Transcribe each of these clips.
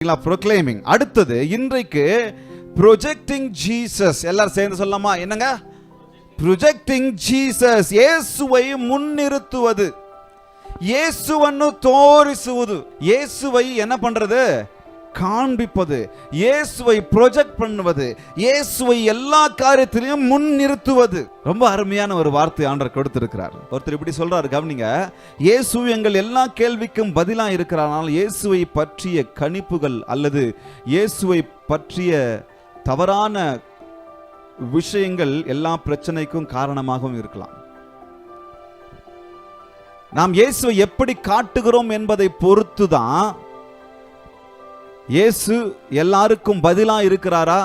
proclaiming. அடுத்தது இன்றைக்கு projecting Jesus. எல்லாரும் சேர்ந்து சொல்லலாமா? என்னங்க? projecting Jesus. இயேசுவை முன்னிறுத்துவது, இயேசுವನ್ನು ತೋರಿಸುವುದು. இயேசுவை என்ன பண்றது? காண்பிப்பது, இயேசுவை ப்ரொஜெக்ட் பண்ணுவது, இயேசுவை எல்லா காரியத்திலையும் முன்னிறுத்துவது. ரொம்ப அருமையான ஒரு வார்த்தை ஆண்டவர் கொடுத்திருக்கிறார். ஒருத்தர் இப்படி சொல்றாரு, கவனிங்க. இயேசு எங்கள் எல்லா கேள்விக்கும் பதிலா இருக்கிறார். இயேசுவை பற்றிய கணிப்புகள் அல்லது இயேசுவை பற்றிய தவறான விஷயங்கள் எல்லா பிரச்சனைக்கும் காரணமாகவும் இருக்கலாம். நாம் இயேசுவை எப்படி காட்டுகிறோம் என்பதை பொறுத்துதான் இயேசு எல்லாருக்கும் பதிலா இருக்கிறாரா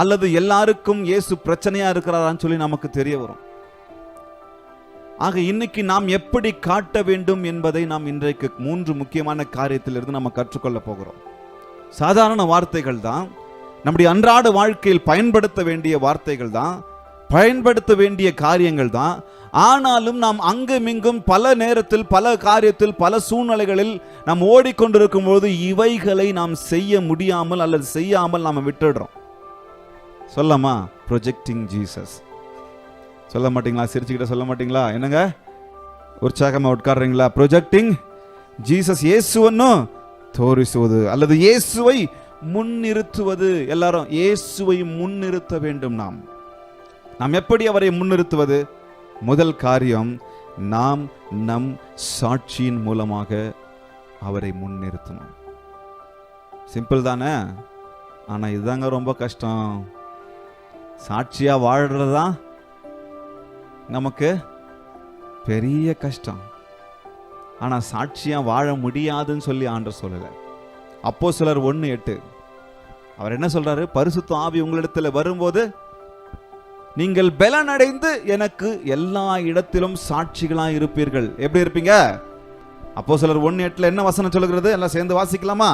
அல்லது எல்லாருக்கும் இயேசு பிரச்சனையா இருக்கிறாரான்னு சொல்லி நமக்கு தெரிய வரும். ஆக இன்னைக்கு நாம் எப்படி காட்ட வேண்டும் என்பதை நாம் இன்றைக்கு 3 முக்கியமான காரியத்திலிருந்து நம்ம கற்றுக்கொள்ள போகிறோம். சாதாரண வார்த்தைகள் தான், நம்முடைய அன்றாட வாழ்க்கையில் பயன்படுத்த வேண்டிய வார்த்தைகள் தான், பயன்படுத்த வேண்டிய காரியங்கள் தான். ஆனாலும் நாம் அங்குமிங்கும் பல நேரத்தில், பல காரியத்தில், பல சூழ்நிலைகளில் நாம் ஓடிக்கொண்டிருக்கும் போது இவைகளை நாம் செய்ய முடியாமல் அல்லது செய்யாமல் நாம் விட்டுடுறோம். சொல்லமா? Projecting Jesus. சொல்ல மாட்டீங்களா? சிரிச்சுக்கிட்ட சொல்ல மாட்டீங்களா? என்னங்க உற்சாகமா உட்கார்றீங்களா? Projecting Jesus. இயேசுವನ್ನು தோரிಸುವುದು அல்லது இயேசுவை முன்னிறுத்துவது. எல்லாரும் இயேசுவை முன்னிறுத்த வேண்டும். நாம் எப்படி அவரை முன்னிறுத்துவது? முதல் காரியம், நாம் நம் சாட்சியின் மூலமாக அவரை முன்னிறுத்தணும். சிம்பிள் தானே? ஆனா இதுதாங்க ரொம்ப கஷ்டம். சாட்சியா வாழ்றதா நமக்கு பெரிய கஷ்டம். ஆனா சாட்சியா வாழ முடியாதுன்னு சொல்லி ஆண்டவர் சொல்லல. அப்போஸ்தலர் 1:8 அவர் என்ன சொல்றாரு? பரிசுத்த ஆவி உங்களிடத்துல வரும்போது நீங்கள் பலன் அடைந்து எனக்கு எல்லா இடத்திலும் சாட்சிகளா இருப்பீர்கள். எப்படி இருப்பீங்க? அப்போஸ்தலர் 1:8 என்ன வசனம் சொல்கிறது? எல்லாம் சேர்ந்து வாசிக்கலாமா?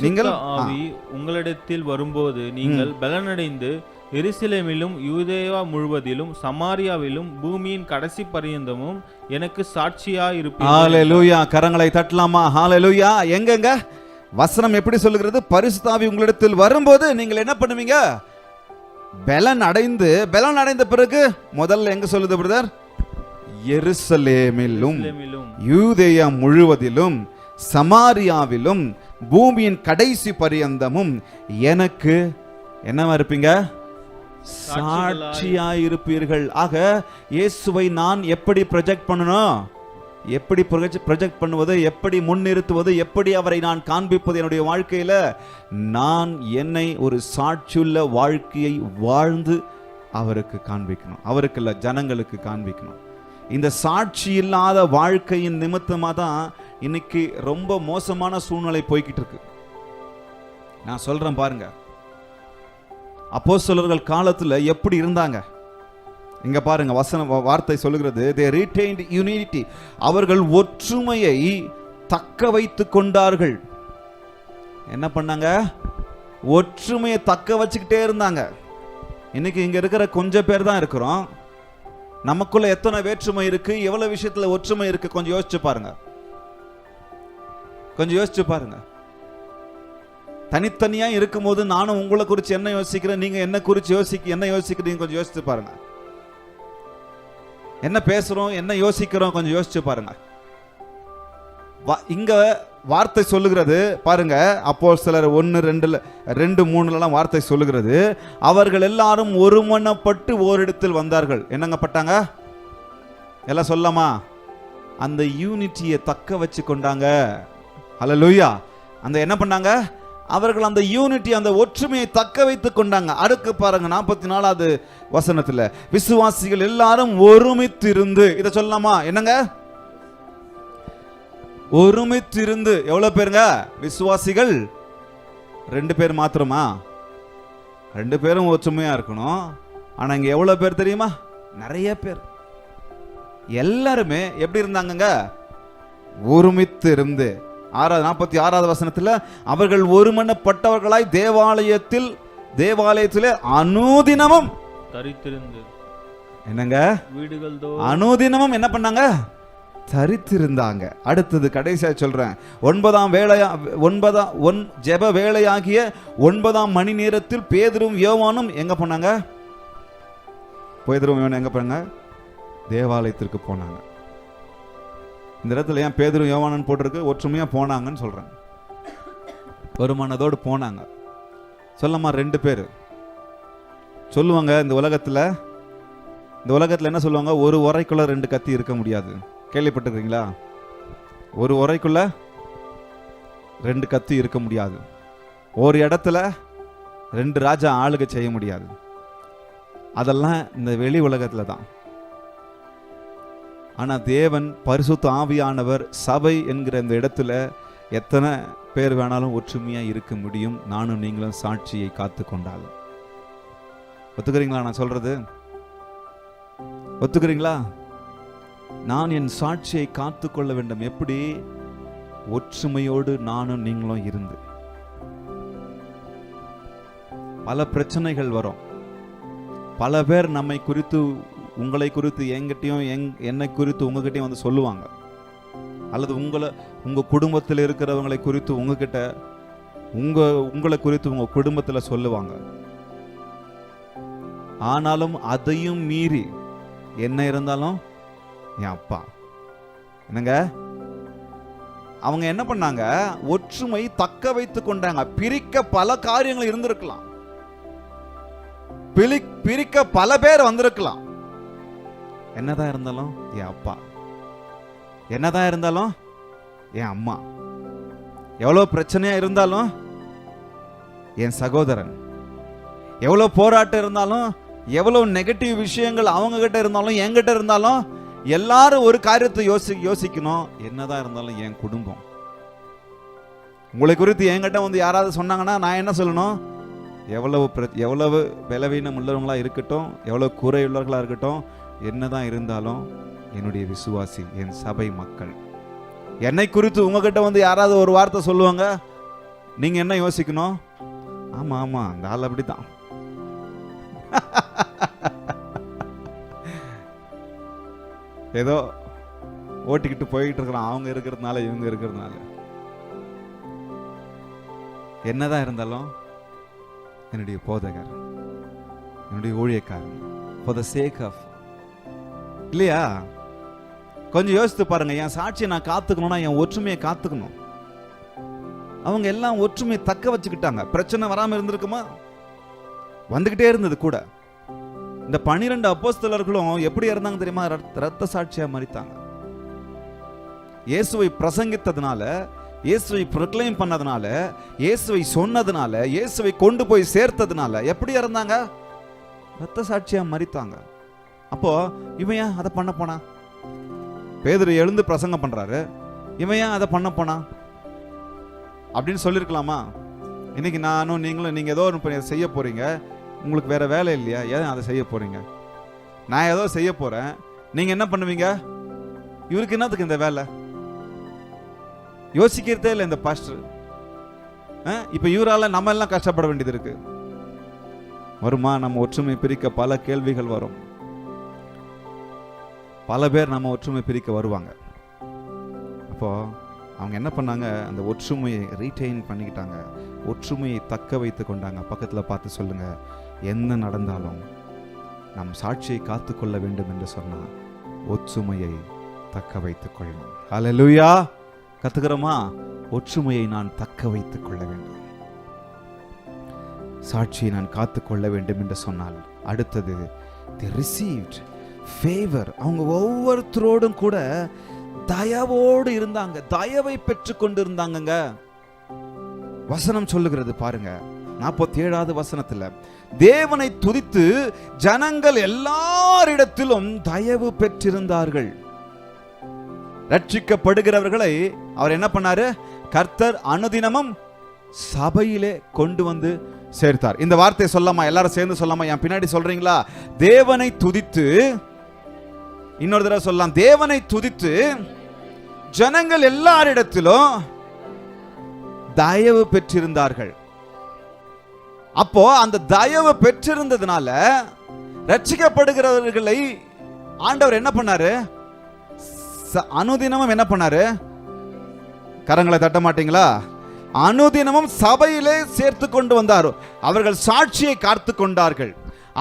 நீங்கள் ஆவி உங்களிடத்தில் வரும்போது நீங்கள் பலன் அடைந்து எருசலேமிலும் யூதேயா முழுவதிலும் சமாரியாவிலும் பூமியின் கடைசி பரியந்தமும் எனக்கு சாட்சியா இருப்பீர்கள். ஹalleluya. கரங்களை தட்டலாமா? ஹalleluya. எங்கங்க வசனம் எப்படி சொல்லுகிறது? பரிசுத்த ஆவி உங்களிடத்தில் வரும்போது நீங்கள் என்ன பண்ணுவீங்க? பலன் அடைந்த பிறகு முதல்ல எங்க சொல்லுது பிரதர்? எருசலேமிலும் யூதேயா முழுவதிலும் சமாரியாவிலும் பூமியின் கடைசி பரியந்தமும் எனக்கு என்னவா இருப்பீங்க? சாட்சியாயிருப்பீர்கள். ஆக இயேசுவை நான் எப்படி ப்ரொஜெக்ட் பண்ணணும்? எப்படி ப்ரொஜெக்ட் பண்ணுவது? எப்படி முன்னிறுத்துவது? எப்படி அவரை நான் காண்பிப்பது? என்னுடைய வாழ்க்கையில நான் என்னை ஒரு சாட்சியுள்ள வாழ்க்கையை வாழ்ந்து அவருக்கு காண்பிக்கணும். அவருக்கு இல்ல, ஜனங்களுக்கு காண்பிக்கணும். இந்த சாட்சி இல்லாத வாழ்க்கையின் நிமித்தமா தான் இன்னைக்கு ரொம்ப மோசமான சூழ்நிலை போய்கிட்டு இருக்கு. நான் சொல்றேன் பாருங்க, அப்போஸ்தலர்கள் காலத்துல எப்படி இருந்தாங்க? இங்க பாருங்க, வார்த்தை சொல்லுகிறது, they retained unity. அவர்கள் ஒற்றுமையை தக்க வைத்துக் கொண்டார்கள். என்ன பண்ணாங்க? ஒற்றுமையை தக்க வச்சுக்கிட்டே இருந்தாங்க. இன்னைக்கு இங்க இருக்கிற கொஞ்சம் பேர் தான் இருக்கிறோம். நமக்குள்ள எத்தனை வேற்றுமை இருக்கு, எவ்வளவு விஷயத்துல ஒற்றுமை இருக்கு, கொஞ்சம் யோசிச்சு பாருங்க. தனித்தனியா இருக்கும்போது நானும் உங்களை குறித்து என்ன யோசிக்கிறேன், நீங்க என்ன குறித்து என்ன யோசிக்கிறீங்க, கொஞ்சம் யோசிச்சு பாருங்க. என்ன பேசுறோம், என்ன யோசிக்கிறோம், கொஞ்சம் யோசிச்சு பாருங்க. இங்க வார்த்தை சொல்லுகிறது பாருங்க, அப்போஸ்தலர் 1:2-3 வார்த்தை சொல்லுகிறது, அவர்கள் எல்லாரும் ஒருமனப்பட்டு ஓரிடத்தில் வந்தார்கள். என்னங்க பட்டாங்க? எல்லாம் சொல்லலாமா? அந்த யூனிட்டியை தக்க வச்சு கொண்டாங்க. ஹல்லேலூயா. அந்த என்ன பண்ணாங்க? அவர்கள் அந்த யூனிட்டி, அந்த ஒற்றுமையை தக்க வைத்துக் கொண்டாங்க. அடுத்து பாருங்க 44வது வசனத்துல, விசுவாசிகள் எல்லாரும் ஒருமித்திருந்து. இத சொல்லலாமா? என்னங்க? ஒருமித்திருந்து. எவ்வளவு பேருங்க? விசுவாசிகள் 2 பேர் மாத்திரமா? 2 பேரும் ஒற்றுமையா இருக்கணும். ஆனா இங்க எவ்வளவு பேர் தெரியுமா? நிறைய பேர். எல்லாருமே எப்படி இருந்தாங்க? ஒருமித்திருந்து. 46வது வசனத்துல, அவர்கள் ஒருமனப்பட்டவர்களாய் தேவாலயத்திலே அனுதினமும் தரித்திருந்து. என்னங்க? வீடுகள் அனுதினமும் என்ன பண்ணாங்க? தரித்திருந்தாங்க. அடுத்தது கடைசியா சொல்றேன், ஜெப வேளையாகிய 9ஆம் மணி நேரத்தில் பேதுரும் யோவானும் எங்க போனாங்க? பேதுரும் யோவானும் எங்க போனாங்க? தேவாலயத்திற்கு போனாங்க. இந்த இடத்துல ஏன் பேதுரும் யோவானும் போட்டிருக்கு? ஒற்றுமையா போனாங்கன்னு சொல்றேன். ஒரு மனதோடு போனாங்க. சொல்லமா 2 பேர் சொல்லுவாங்க, இந்த உலகத்துல என்ன சொல்லுவாங்க? ஒரு உரைக்குள்ள 2 கத்தி இருக்க முடியாது. கேள்விப்பட்டிருக்கீங்களா? ஒரு உரைக்குள்ள 2 கத்தி இருக்க முடியாது. ஒரு இடத்துல 2 ராஜா ஆளுகை செய்ய முடியாது. அதெல்லாம் இந்த வெளி உலகத்துல தான். ஆனா தேவன் பரிசுத்த ஆவியானவர் சபை என்கிற இந்த இடத்துல எத்தனை பேர் வேணாலும் ஒற்றுமையா இருக்க முடியும். நானும் நீங்களும் சாட்சியை காத்து கொண்டாலும். ஒத்துக்கிறீங்களா நான் சொல்றது? ஒத்துக்கிறீங்களா? நான் என் சாட்சியை காத்து கொள்ள வேண்டும். எப்படி? ஒற்றுமையோடு நானும் நீங்களும் இருந்து. பல பிரச்சனைகள் வரும். பல பேர் நம்மை குறித்து, உங்களை குறித்து என்கிட்டயும் என்னை குறித்து உங்ககிட்டயும் வந்து சொல்லுவாங்க. அல்லது உங்க குடும்பத்தில் இருக்கிறவங்களை குறித்து உங்ககிட்ட, உங்களை குறித்து உங்க குடும்பத்தில் சொல்லுவாங்க. ஆனாலும் அதையும் மீறி என்ன இருந்தாலும் என் அப்பா என்னங்க, அவங்க என்ன பண்ணாங்க? ஒற்றுமை தக்க வைத்து கொண்டாங்க. பிரிக்க பல காரியங்கள் இருந்திருக்கலாம், பிரிக்க பல பேர் வந்திருக்கலாம். என்னதான் இருந்தாலும் என் அப்பா, என்னதான் இருந்தாலும் என் அம்மா, எவ்வளவு பிரச்சனையா இருந்தாலும் என் சகோதரன், எவ்வளவு போராட்டம் இருந்தாலும், எவ்வளவு நெகட்டிவ் விஷயங்கள் அவங்க கிட்ட இருந்தாலும் என்கிட்ட இருந்தாலும், எல்லாரும் ஒரு காரியத்தை யோசிக்கணும். என்னதான் இருந்தாலும் என் குடும்பம். உங்களை குறித்து என்கிட்ட வந்து யாராவது சொன்னாங்கன்னா நான் என்ன சொல்லணும்? எவ்வளவு பலவீனம் உள்ளவங்களா இருக்கட்டும், எவ்வளவு குறை உள்ளவர்களா இருக்கட்டும், என்னதான் இருந்தாலும் என்னுடைய விசுவாசி, என் சபை மக்கள். என்னை குறித்து உங்ககிட்ட வந்து யாராவது ஒரு வார்த்தை சொல்லுவாங்க, நீங்க என்ன யோசிக்கணும்? ஆமா ஆமா, அந்த ஆள் அப்படித்தான். ஏதோ ஓட்டிக்கிட்டு போய்கிட்டு இருக்கிறான், அவங்க இருக்கிறதுனால இவங்க இருக்கிறதுனால. என்னதான் இருந்தாலும் என்னுடைய போதகர், என்னுடைய ஊழியக்காரன், for the sake of, இல்லையா? கொஞ்சம் யோசித்து பாருங்க. என் சாட்சியை நான் காத்துக்கணும்னா என் ஒற்றுமையை காத்துக்கணும். அவங்க எல்லாம் ஒற்றுமையை தக்க வச்சுக்கிட்டாங்க. பிரச்சனை வராம இருந்திருக்குமா? வந்துகிட்டே இருந்தது கூட. இந்த 12 அப்போஸ்தலர்களும் எப்படி இருந்தாங்க தெரியுமா? ரத்த சாட்சியா மரித்தாங்க. இயேசுவை பிரசங்கித்ததுனால, இயேசுவை ப்ரொக்ளைம் பண்ணதுனால, இயேசுவை சொன்னதுனால, இயேசுவை கொண்டு போய் சேர்த்ததுனால எப்படி இருந்தாங்க? ரத்த சாட்சியா மரித்தாங்க. அப்போ இவன் ஏன் அதை பண்ண போனா? பேதுரு எழுந்து பிரசங்கம் பண்றாரு, இவன் ஏன் அதை பண்ண போனா அப்படின்னு சொல்லிருக்கலாமா? இன்னைக்கு நானும் நீங்களும், நீங்க ஏதோ ஒன்று செய்ய போறீங்க, உங்களுக்கு வேற வேலை இல்லையா? ஏன் அதை செய்ய போறீங்க? நான் ஏதோ செய்ய போறேன், நீங்க என்ன பண்ணுவீங்க? இவருக்கு என்னத்துக்கு இந்த வேலை? யோசிக்கிறதே இல்லை இந்த பாஸ்டர். இப்ப இவரால நம்ம எல்லாம் கஷ்டப்பட வேண்டியது இருக்கு. வருமா? நம்ம ஒற்றுமை பிரிக்க பல கேள்விகள் வரும். பல பேர் நம்ம ஒற்றுமை பிரிக்க வருவாங்க. அப்போ அவங்க என்ன பண்ணாங்க? அந்த ஒற்றுமையை ரீட்டைன் பண்ணிக்கிட்டாங்க, ஒற்றுமையை தக்க வைத்து கொண்டாங்க. பக்கத்துல பார்த்து சொல்லுங்க, என்ன நடந்தாலும் நம் சாட்சியை காத்துக்கொள்ள வேண்டும் என்று சொன்னா ஒற்றுமையை தக்க வைத்துக் கொள்ளணும். ஹல்லேலூயா! கத்துக்கிறோமா? ஒற்றுமையை நான் தக்க வைத்துக் கொள்ள வேண்டும், சாட்சியை நான் காத்துக்கொள்ள வேண்டும் என்று சொன்னால் அடுத்தது they received favor. அவங்க ஒவ்வொருத்தரோடும் கூட தயவோடு இருந்தாங்க, தயவை பெற்றுக் கொண்டு இருந்தாங்க. வசனம் சொல்லுகிறது பாருங்க, 47வது வசனத்துல, தேவனை துதித்து ஜனங்கள் எல்லாரிடத்திலும் தயவு பெற்றிருந்தார்கள். ரட்சிக்கப்படுகிறவர்களை அவர் என்ன பண்ணாரு? கர்த்தர் அனுதினமும் சபையிலே கொண்டு வந்து சேர்த்தார். இந்த வார்த்தையை சொல்லாமா? எல்லாரும் சேர்ந்து சொல்லாமா? என் பின்னாடி சொல்றீங்களா? தேவனை துதித்து, இன்னொரு தடவை சொல்லலாம், தேவனை துதித்து ஜனங்கள் எல்லாரிடத்திலும் தயவு பெற்றிருந்தார்கள். அப்போ அந்த தயவு பெற்றிருந்ததுனால ரட்சிக்கப்படுகிறவர்களை ஆண்டவர் என்ன பண்ணாரு? அனுதினமும் என்ன பண்ணாரு? கரங்களை தட்ட மாட்டீங்களா? அனுதினமும் சபையிலே சேர்த்து கொண்டு வந்தார். அவர்கள் சாட்சியை காத்து கொண்டார்கள்,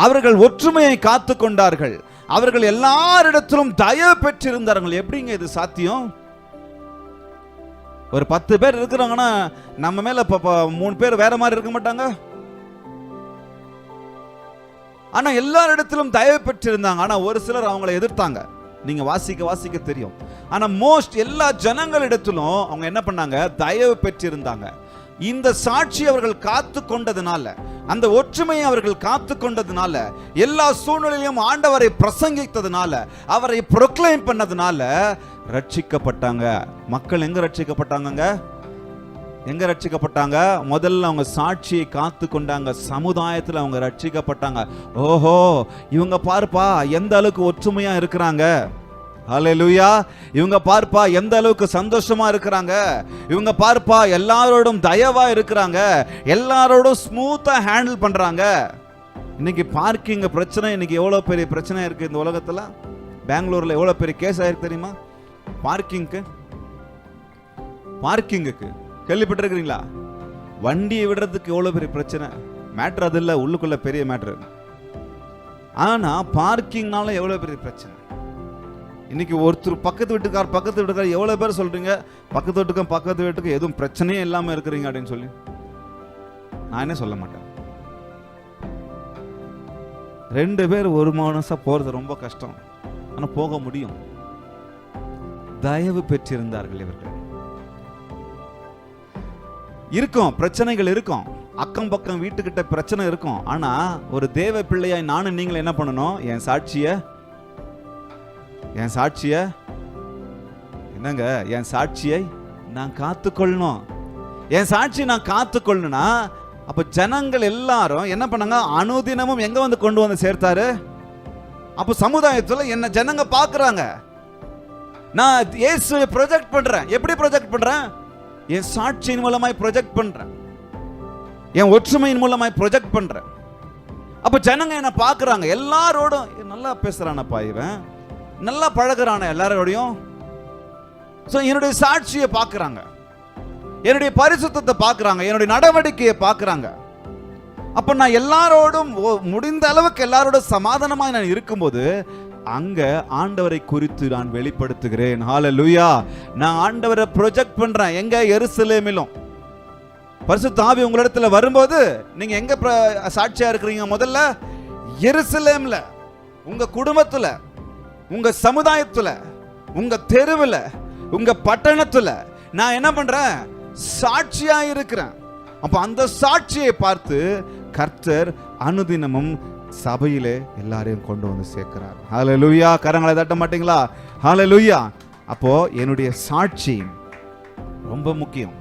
அவர்கள் ஒற்றுமையை காத்து கொண்டார்கள், அவர்கள் எல்லாரிடத்திலும் தயவு பெற்றிருந்தார்கள். எப்படிங்க இது சாத்தியம்? ஒரு 10 பேர் இருக்கிறாங்கன்னா நம்ம மேல 3 பேர் வேற மாதிரி இருக்க மாட்டாங்க? ஆனா எல்லாரிடத்திலும் தயவு பெற்றிருந்தாங்க. ஆனா ஒரு சிலர் அவங்களை எதிர்த்தாங்க. நீங்க வாசிக்க தெரியும். ஆனா மோஸ்ட் எல்லா ஜனங்களிடத்திலும் அவங்க என்ன பண்ணாங்க? தயவு பெற்றிருந்தாங்க. இந்த சாட்சி அவர்கள் காத்து கொண்டதுனால, அந்த ஒற்றுமையை அவர்கள் காத்து கொண்டதுனால, எல்லா சூழ்நிலையிலும் ஆண்டவரை பிரசங்கித்ததுனால, அவரை ப்ரொக்ளைம் பண்ணதுனால ரட்சிக்கப்பட்டாங்க. மக்கள் எங்க ரட்சிக்கப்பட்டாங்க? எங்க ரட்சிக்கப்பட்டாங்க? முதல்ல அவங்க சாட்சியை காத்து கொண்டாங்க, சமுதாயத்தில் அவங்க ரட்சிக்கப்பட்டாங்க. ஓஹோ, இவங்க பார்ப்பா எந்த அளவுக்கு ஒற்றுமையா இருக்கிறாங்க, ஹல்லேலூயா, இவங்க பார்ப்பா எந்த அளவுக்கு சந்தோஷமா இருக்கிறாங்க, இவங்க பார்ப்பா எல்லாரோடும் தயவா இருக்கிறாங்க, எல்லாரோடும் ஸ்மூத்தா ஹேண்டில் பண்றாங்க. இன்னைக்கு பார்க்கிங் பிரச்சனை இன்னைக்கு எவ்வளவு பெரிய பிரச்சனை இருக்கு இந்த உலகத்துல. பெங்களூர்ல எவ்வளவு பெரிய கேஸ் ஆயிருக்கு தெரியுமா? பார்க்கிங்குக்கு கேள்விப்பட்டிருக்கிறீங்களா? வண்டியை விடுறதுக்கு எவ்வளவு பெரிய பிரச்சனை. மேட்ரு அது இல்லை, உள்ளுக்குள்ள பெரிய மேட்ரு. ஆனா பார்க்கிங்னால எவ்வளவு பெரிய பிரச்சனை. இன்னைக்கு ஒருத்தர் பக்கத்து வீட்டுக்கார் எவ்வளவு பேர் சொல்றீங்க, பக்கத்து வீட்டுக்கும் எதுவும் பிரச்சனையே இல்லாம இருக்கிறீங்க அப்படின்னு சொல்லி. நான் என்ன சொல்ல மாட்டேன். 2 பேர் ஒரு மனசா போறது ரொம்ப கஷ்டம், ஆனா போக முடியும். தயவு பெற்றிருந்தார்கள் இவர்கள். இருக்கும் பிரச்சனைகள் இருக்கும், அக்கம் பக்கம் வீட்டுக்கிட்ட பிரச்சனை இருக்கும். ஆனா ஒரு தேவ பிள்ளையாய் நானும் நீங்களும் என்ன பண்ணணும்? என் சாட்சிய என்னங்க, என் சாட்சியை நான் காத்துக்கொள்ளணும். என் சாட்சியை நான் காத்துக்கொள்ளணும்னா அப்ப ஜனங்கள் எல்லாரும் என்ன பண்ணாங்க? அனுதினமும் எங்க வந்து கொண்டு வந்து சேர்த்தாரு? அப்ப சமுதாயத்துல என்ன ஜனங்க பாக்குறாங்க. நான் இயேசுவை ப்ரொஜெக்ட் பண்றேன். எப்படி ப்ரொஜெக்ட் பண்றேன்? என் சாட்சியின் மூலமாய் ப்ரொஜெக்ட் பண்றேன், என் ஒற்றுமையின் மூலமாய் ப்ரொஜெக்ட் பண்றேன். அப்ப ஜனங்க என்ன பாக்குறாங்க, எல்லாரோடும் நல்லா பேசுறானப்பா, இவன் நல்லா பழகுறான எல்லாரோடையும். என்னுடைய சாட்சியை பாக்குறாங்க, என்னுடைய பரிசுத்தத்தை பாக்குறாங்க, என்னுடைய நடவடிக்கையை பாக்குறாங்க. அப்ப நான் எல்லாரோடும் முடிந்த அளவுக்கு எல்லாரோடும் சமாதானமாய் நான் இருக்கும்போது அங்க ஆண்டவரை குறித்து நான் வெளிப்படுத்துகிறேன். ஹல்லேலூயா. நான் ஆண்டவரை ப்ரொஜெக்ட் பண்றேன். எங்க? எருசலேமிலும். பரிசுத்த ஆவி உங்களிடத்துல வரும்போது நீங்க எங்க சாட்சியா இருக்கிறீங்க? முதல்ல எருசலேம்ல, உங்க குடும்பத்துல, உங்க சமுதாயத்துல, உங்க தெருவுல, உங்க பட்டணத்துல நான் என்ன பண்றேன்? சாட்சியா இருக்கிறேன். அப்ப அந்த சாட்சியை பார்த்து கர்த்தர் அனுதினமும் சபையிலே எல்லாரையும் கொண்டு வந்து சேர்க்கிறார். ஹல்லேலூயா. கரங்களை தட்ட மாட்டீங்களா? ஹல்லேலூயா. அப்போ என்னுடைய சாட்சி ரொம்ப முக்கியம்.